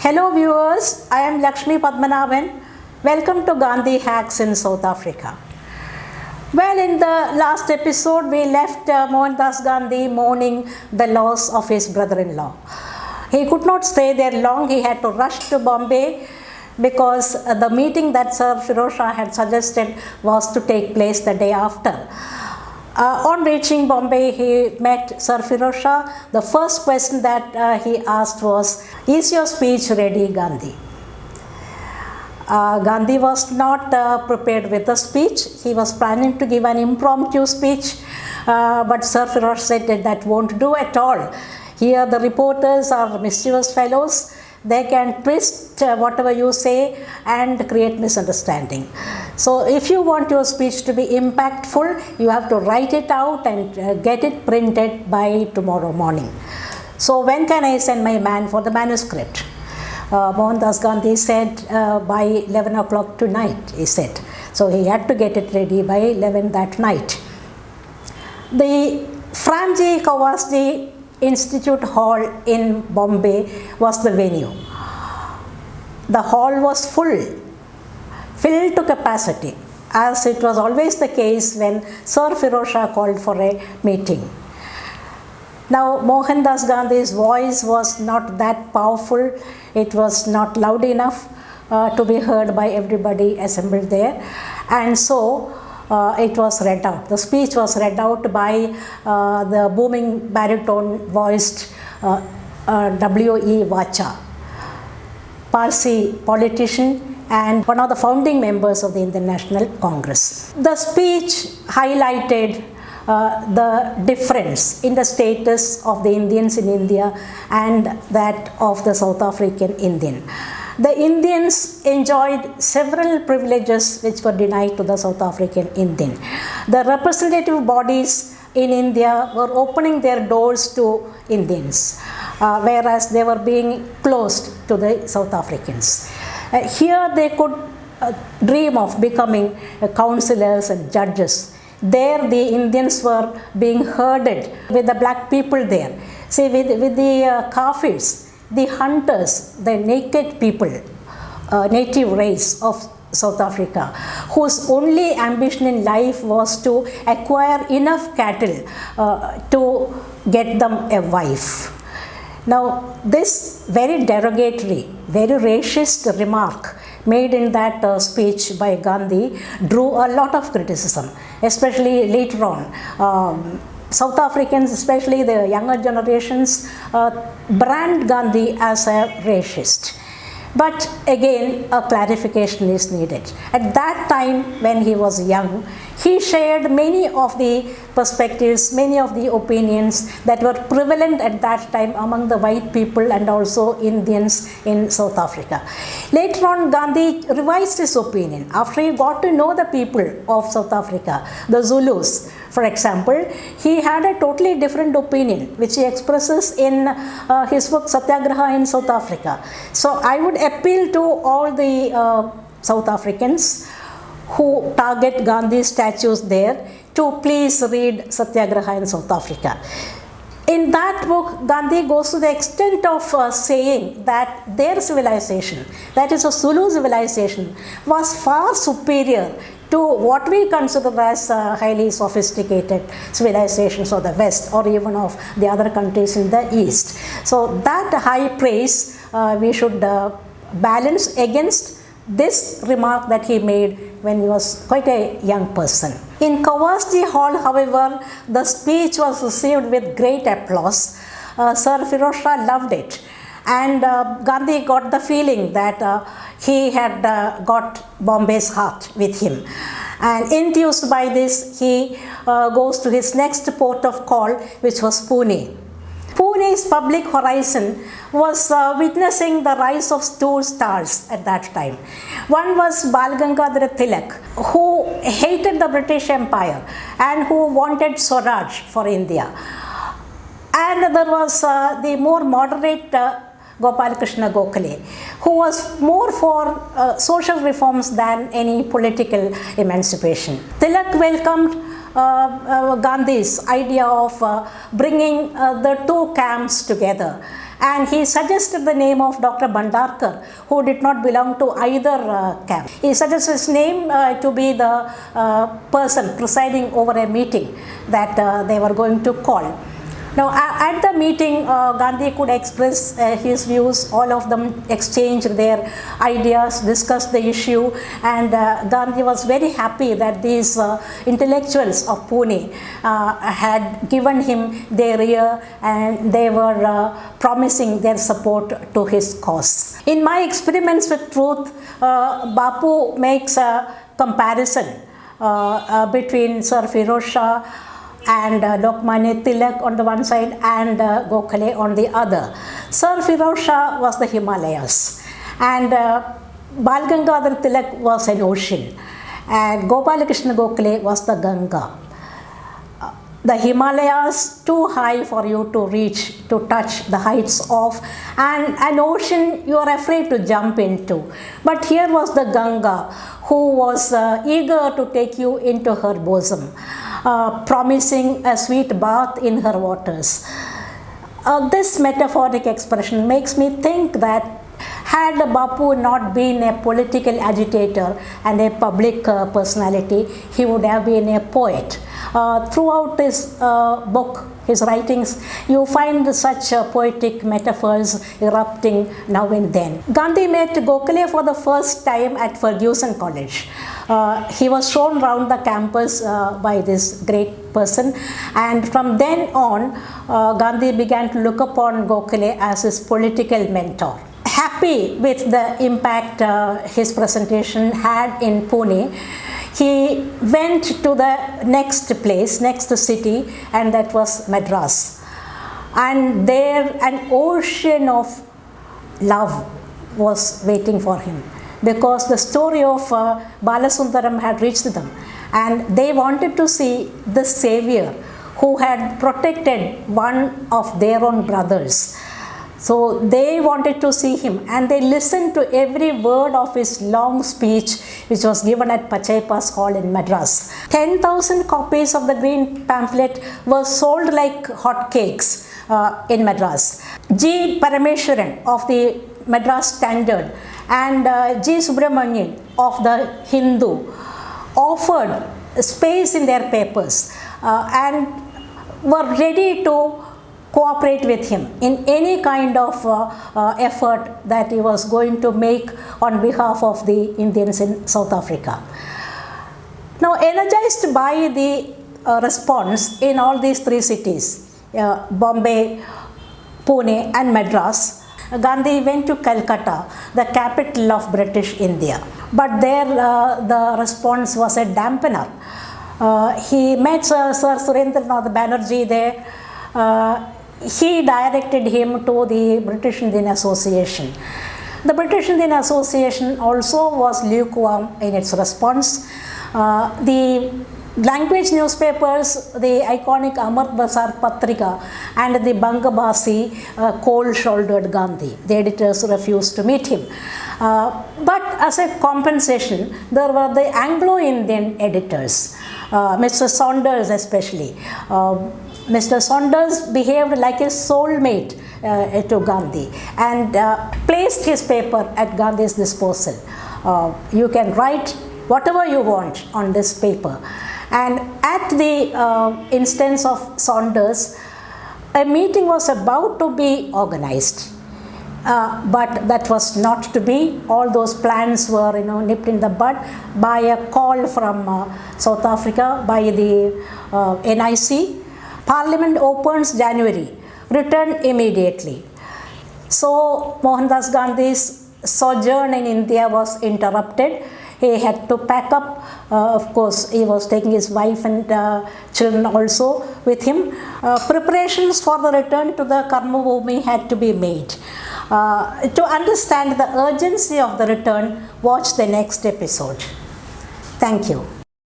Hello viewers, I am Lakshmi Padmanabhan. Welcome to Gandhi Hacks in South Africa. Well, in the last episode, we left Mohandas Gandhi mourning the loss of his brother-in-law. He could not stay there long. He had to rush to Bombay because the meeting that Sir Firoz Shah had suggested was to take place the day after. On reaching Bombay, he met Sir Firoz Shah. The first question that he asked was, "Is your speech ready, Gandhi?" Gandhi was not prepared with a speech. He was planning to give an impromptu speech, but Sir Firoz said that won't do at all. Here the reporters are mischievous fellows. They can twist whatever you say and create misunderstanding. So if you want your speech to be impactful, you have to write it out and get it printed by tomorrow morning. So when can I send my man for the manuscript? Mohandas Gandhi said by 11 o'clock tonight, he said. So he had to get it ready by 11 that night. The Framji Kawasji Institute Hall in Bombay was the venue. The hall was filled to capacity, as it was always the case when Sir Firoz Shah called for a meeting. Now, Mohandas Gandhi's voice was not that powerful. It was not loud enough to be heard by everybody assembled there. And so, it was read out. The speech was read out by the booming baritone-voiced W.E. Vacha, Parsi politician and one of the founding members of the Indian National Congress. The speech highlighted the difference in the status of the Indians in India and that of the South African Indian. The Indians enjoyed several privileges which were denied to the South African Indian. The representative bodies in India were opening their doors to Indians, whereas they were being closed to the South Africans. Here they could dream of becoming councillors and judges. There the Indians were being herded with the black people there. See, with the Kafirs, the hunters, the naked people, native race of South Africa, whose only ambition in life was to acquire enough cattle to get them a wife. Now, this very derogatory, very racist remark made in that speech by Gandhi drew a lot of criticism, especially later on. South Africans, especially the younger generations, brand Gandhi as a racist. But again, a clarification is needed. At that time, when he was young, he shared many of the perspectives, many of the opinions that were prevalent at that time among the white people and also Indians in South Africa. Later on, Gandhi revised his opinion. After he got to know the people of South Africa, the Zulus, for example, he had a totally different opinion, which he expresses in his book Satyagraha in South Africa. So I would appeal to all the South Africans who target Gandhi's statues there to please read Satyagraha in South Africa. In that book, Gandhi goes to the extent of saying that their civilization, that is a Zulu civilization, was far superior to what we consider as highly sophisticated civilizations of the West or even of the other countries in the East. So that high praise we should balance against this remark that he made when he was quite a young person. In Kawasji Hall, however, the speech was received with great applause. Sir Firoz Shah loved it. And Gandhi got the feeling that he had got Bombay's heart with him. And enthused by this, he goes to his next port of call, which was Pune. Pune's public horizon was witnessing the rise of two stars at that time. One was Bal Gangadhar Tilak, who hated the British Empire and who wanted Swaraj for India. And there was the more moderate Gopal Krishna Gokhale, who was more for social reforms than any political emancipation. Tilak welcomed Gandhi's idea of bringing the two camps together and he suggested the name of Dr. Bhandarkar, who did not belong to either camp. He suggested his name to be the person presiding over a meeting that they were going to call. Now, at the meeting, Gandhi could express his views. All of them exchanged their ideas, discussed the issue, and Gandhi was very happy that these intellectuals of Pune had given him their ear, and they were promising their support to his cause. In my experiments with truth, Bapu makes a comparison between Sir Firoz Shah and Lokmanya Tilak on the one side and Gokhale on the other. Sir Firoz Shah was the Himalayas, and Bal Gangadhar Tilak was an ocean, and Gopalakrishna Gokhale was the Ganga. The Himalayas too high for you to reach, to touch the heights of, and an ocean you are afraid to jump into. But here was the Ganga, who was eager to take you into her bosom, promising a sweet bath in her waters. This metaphoric expression makes me think that had Bapu not been a political agitator and a public personality, he would have been a poet. Throughout his book, his writings, you find such poetic metaphors erupting now and then. Gandhi met Gokhale for the first time at Fergusson College. He was shown round the campus by this great person, and from then on, Gandhi began to look upon Gokhale as his political mentor. Happy with the impact his presentation had in Pune, he went to the next place, next city, and that was Madras. And there an ocean of love was waiting for him, because the story of Balasundaram had reached them, and they wanted to see the savior who had protected one of their own brothers. So they wanted to see him, and they listened to every word of his long speech, which was given at Pachaipa's Hall in Madras. 10,000 copies of the green pamphlet were sold like hotcakes in Madras. G. Parameswaran of the Madras Standard and G. Subramanian of the Hindu offered space in their papers and were ready to cooperate with him in any kind of effort that he was going to make on behalf of the Indians in South Africa. Now, energized by the response in all these three cities, Bombay, Pune and Madras, Gandhi went to Calcutta, the capital of British India. But there the response was a dampener. He met Sir Surendranath Banerjee there. He directed him to the British Indian Association. The British Indian Association also was lukewarm in its response. The language newspapers, the iconic Amar Bazar Patrika and the Bangabasi cold-shouldered Gandhi. The editors refused to meet him. But as a compensation, there were the Anglo-Indian editors, Mr. Saunders especially. Mr. Saunders behaved like a soulmate to Gandhi and placed his paper at Gandhi's disposal. You can write whatever you want on this paper. And at the instance of Saunders, a meeting was about to be organized. But that was not to be. All those plans were nipped in the bud by a call from South Africa, by the NIC. Parliament opens January, return immediately. So Mohandas Gandhi's sojourn in India was interrupted. He had to pack up. Of course, he was taking his wife and children also with him. Preparations for the return to the Karma Bhumi had to be made. To understand the urgency of the return, watch the next episode. Thank you.